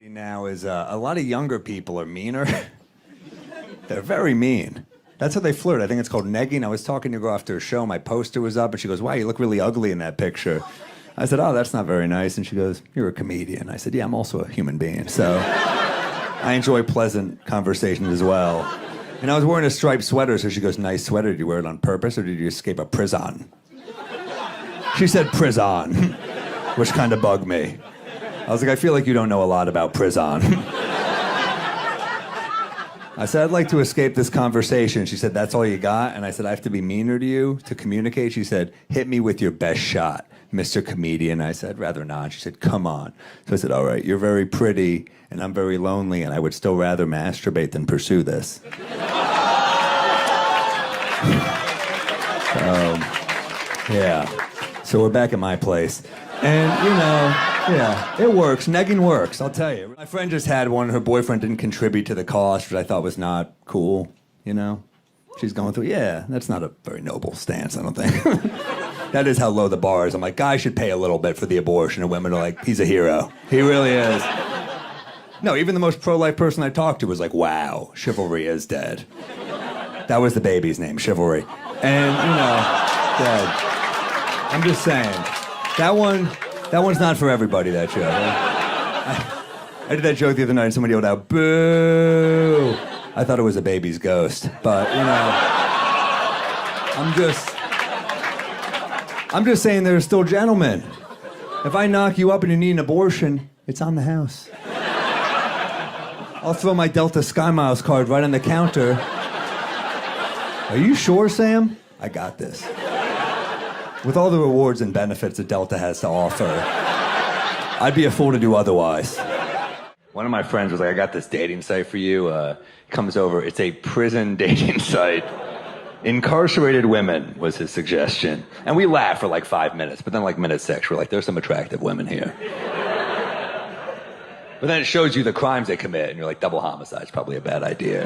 Now is a lot of younger people are meaner. They're very mean. That's how they flirt. I think it's called negging. I was talking to a girl after a show. My poster was up, and she goes, "Wow, you look really ugly in that picture." I said, "Oh, that's not very nice." And she goes, "You're a comedian." I said, "Yeah, I'm also a human being." So I enjoy pleasant conversations as well. And I was wearing a striped sweater, so she goes, "Nice sweater. Did you wear it on purpose, or did you escape a prison?" She said prison, which kind of bugged me. I was like, "I feel like you don't know a lot about prison." I said, "I'd like to escape this conversation." She said, "That's all you got?" And I said, "I have to be meaner to you to communicate." She said, "Hit me with your best shot, Mr. Comedian." I said, "Rather not." She said, "Come on." So I said, "All right, you're very pretty, and I'm very lonely, and I would still rather masturbate than pursue this." Yeah. So we're back at my place. And, yeah, it works. Negging works, I'll tell you. My friend just had one. Her boyfriend didn't contribute to the cost, which I thought was not cool, She's going through, yeah, that's not a very noble stance, I don't think. That is how low the bar is. I'm like, guys should pay a little bit for the abortion, and women are like, he's a hero. He really is. No, even the most pro-life person I talked to was like, wow, chivalry is dead. That was the baby's name, Chivalry. And, dead. I'm just saying. That one's not for everybody, that joke. I did that joke the other night and somebody yelled out, "Boo!" I thought it was a baby's ghost. But, I'm just saying there are still gentlemen. If I knock you up and you need an abortion, it's on the house. I'll throw my Delta Sky Miles card right on the counter. Are you sure, Sam? I got this. With all the rewards and benefits that Delta has to offer, I'd be a fool to do otherwise. One of my friends was like, "I got this dating site for you." Comes over. It's a prison dating site. Incarcerated women was his suggestion. And we laughed for like 5 minutes, but then like minute 6, we're like, there's some attractive women here. But then it shows you the crimes they commit, and you're like, double homicide's probably a bad idea,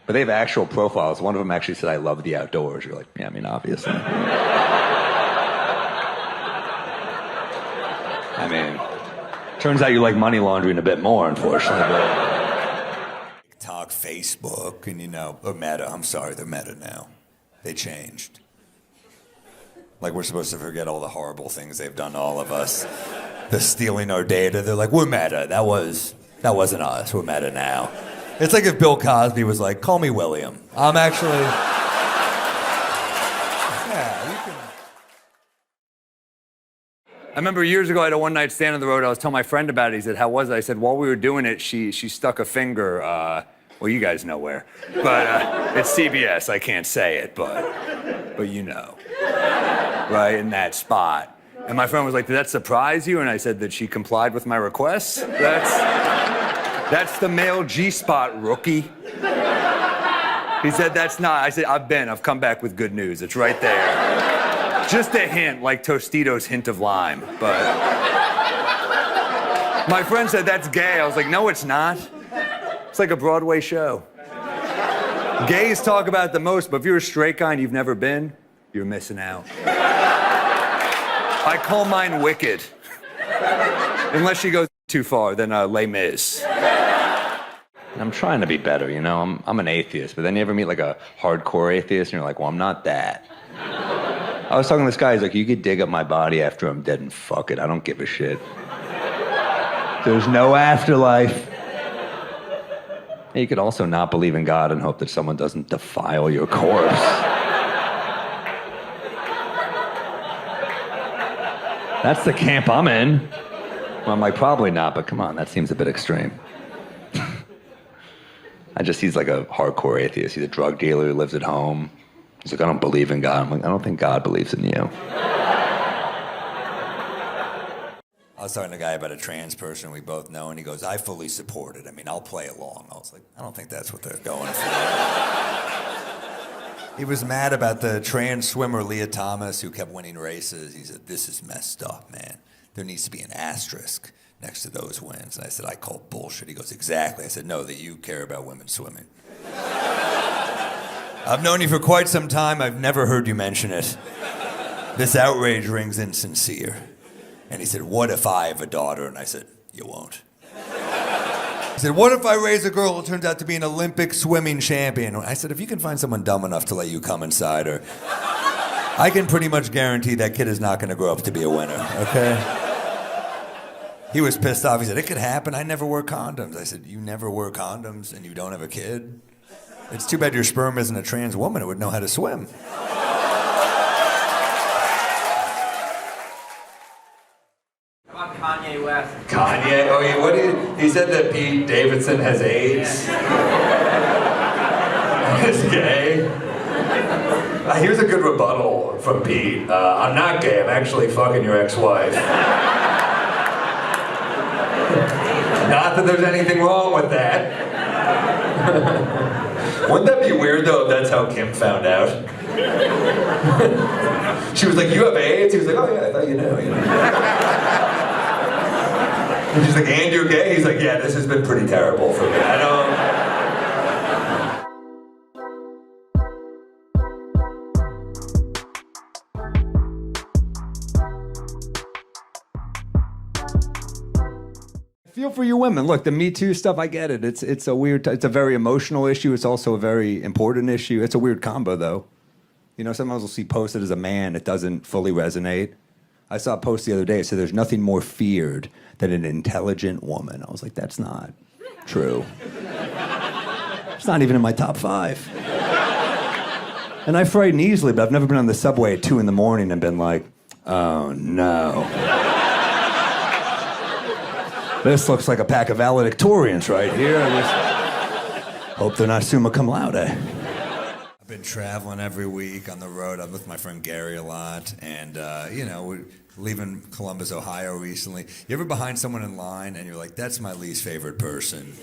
But they have actual profiles. One of them actually said, "I love the outdoors." You're like, yeah, I mean, obviously. I mean, turns out you like money laundering a bit more, unfortunately. But TikTok, Facebook, and or Meta. I'm sorry, they're Meta now. They changed. Like we're supposed to forget all the horrible things they've done to all of us. They're stealing our data. They're like, "We're Meta. That wasn't us. We're Meta now." It's like if Bill Cosby was like, "Call me William. I'm actually..." Yeah, you can... I remember years ago I had a one-night stand on the road. I was telling my friend about it. He said, "How was it?" I said, "While we were doing it, she stuck a finger, well, you guys know where. But it's CBS. I can't say it, but right in that spot." And my friend was like, "Did that surprise you?" And I said that she complied with my requests. That's the male G-spot, rookie. He said, "That's not." I said, I've come back with good news. It's right there. Just a hint, like Tostitos' hint of lime. But my friend said, "That's gay." I was like, "No, it's not. It's like a Broadway show." Gays talk about it the most, but if you're a straight guy and you've never been, you're missing out. I call mine Wicked. Unless she goes too far, then Les Mis. I'm trying to be better, I'm an atheist, but then you ever meet like a hardcore atheist and you're like, well, I'm not that. I was talking to this guy, he's like, "You could dig up my body after I'm dead and fuck it, I don't give a shit. There's no afterlife." You could also not believe in God and hope that someone doesn't defile your corpse. That's the camp I'm in. Well, I'm like, probably not, but come on, that seems a bit extreme. He's like a hardcore atheist. He's a drug dealer who lives at home. He's like, "I don't believe in God." I'm like, "I don't think God believes in you." I was talking to a guy about a trans person we both know, and he goes, "I fully support it. I mean, I'll play along." I was like, I don't think that's what they're going for. He was mad about the trans swimmer Leah Thomas who kept winning races. He said, "This is messed up, man. There needs to be an asterisk next to those wins." And I said, "I call bullshit." He goes, "Exactly." I said, "No, that you care about women swimming." I've known you for quite some time. I've never heard you mention it. This outrage rings insincere. And he said, "What if I have a daughter?" And I said, "You won't." I said, what if I raise a girl who turns out to be an Olympic swimming champion? I said, if you can find someone dumb enough to let you come inside her, I can pretty much guarantee that kid is not going to grow up to be a winner, okay? He was pissed off. He said, it could happen. I never wear condoms. I said, you never wear condoms and you don't have a kid? It's too bad your sperm isn't a trans woman who would know how to swim. Kanye West. Kanye? Oh, he said that Pete Davidson has AIDS. He's gay. Here's a good rebuttal from Pete. I'm not gay, I'm actually fucking your ex-wife. Not that there's anything wrong with that. Wouldn't that be weird though if that's how Kim found out? She was like, you have AIDS? He was like, oh yeah, I thought you knew. And she's like, and you're gay? He's like, yeah, this has been pretty terrible for me. I feel for you women. Look, the Me Too stuff, I get it. It's a weird, it's a very emotional issue. It's also a very important issue. It's a weird combo, though. You know, sometimes we'll see posted as a man, it doesn't fully resonate. I saw a post the other day, it said there's nothing more feared than an intelligent woman. I was like, that's not true. It's not even in my top 5. And I frighten easily, but I've never been on the subway at 2 in the morning and been like, oh no. This looks like a pack of valedictorians right here. I just hope they're not summa cum laude. I've been traveling every week on the road. I'm with my friend Gary a lot, and you know, we're leaving Columbus, Ohio recently. You ever behind someone in line and you're like, that's my least favorite person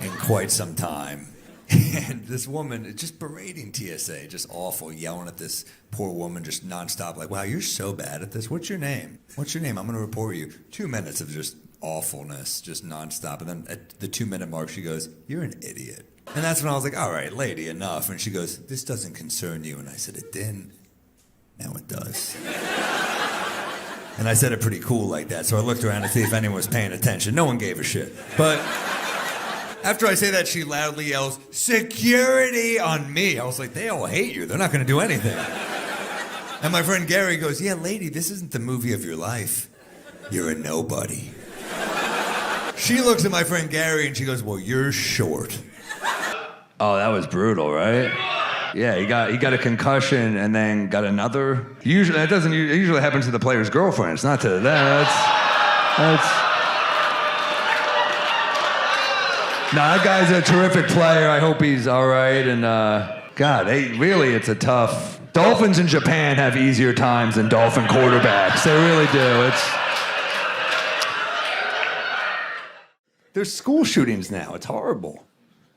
in quite some time. And this woman just berating TSA, just awful, yelling at this poor woman just nonstop, like, wow, you're so bad at this. What's your name? What's your name? I'm going to report you. 2 minutes of just awfulness, just nonstop. And then at the 2-minute mark, she goes, you're an idiot. And that's when I was like, all right, lady, enough. And she goes, this doesn't concern you. And I said, it didn't. Now it does. And I said it pretty cool like that. So I looked around to see if anyone was paying attention. No one gave a shit. But after I say that, she loudly yells, security on me. I was like, they all hate you. They're not going to do anything. And my friend Gary goes, yeah, lady, this isn't the movie of your life. You're a nobody. She looks at my friend Gary and she goes, well, you're short. Oh, that was brutal, right? Yeah, he got a concussion and then got another. Usually, it usually happens to the player's girlfriend. It's not to them. That guy's a terrific player. I hope he's all right. And God, it's a tough. Dolphins in Japan have easier times than Dolphin quarterbacks. They really do. There's school shootings now. It's horrible.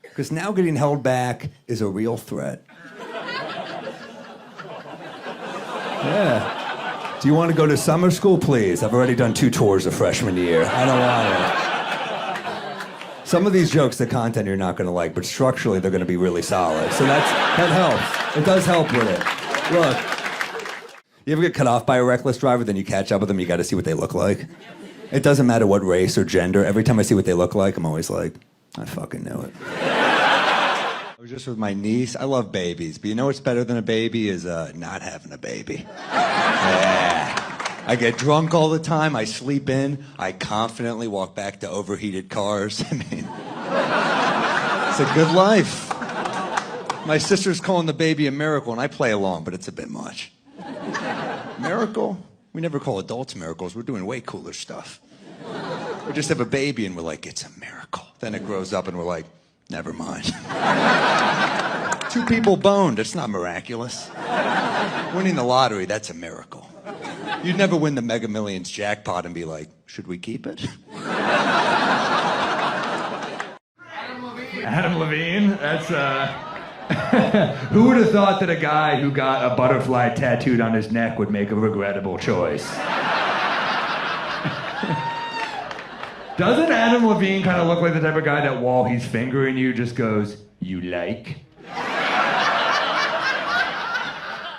Because now getting held back is a real threat. Yeah. Do you want to go to summer school, please? I've already done 2 tours of freshman year. I don't want it. Some of these jokes, the content you're not going to like, but structurally they're going to be really solid. So that helps. It does help with it. Look, you ever get cut off by a reckless driver, then you catch up with them, you got to see what they look like? It doesn't matter what race or gender. Every time I see what they look like, I'm always like, I fucking knew it. I was just with my niece. I love babies, but you know what's better than a baby is not having a baby. Yeah. I get drunk all the time. I sleep in. I confidently walk back to overheated cars. I mean, it's a good life. My sister's calling the baby a miracle, and I play along, but it's a bit much. Miracle? We never call adults miracles. We're doing way cooler stuff. We just have a baby, and we're like, it's a miracle. Then it grows up, and we're like, never mind. 2 people boned. It's not miraculous. Winning the lottery, that's a miracle. You'd never win the Mega Millions jackpot and be like, should we keep it? Adam Levine? That's, who would have thought that a guy who got a butterfly tattooed on his neck would make a regrettable choice? Doesn't Adam Levine kind of look like the type of guy that while he's fingering you just goes, you like?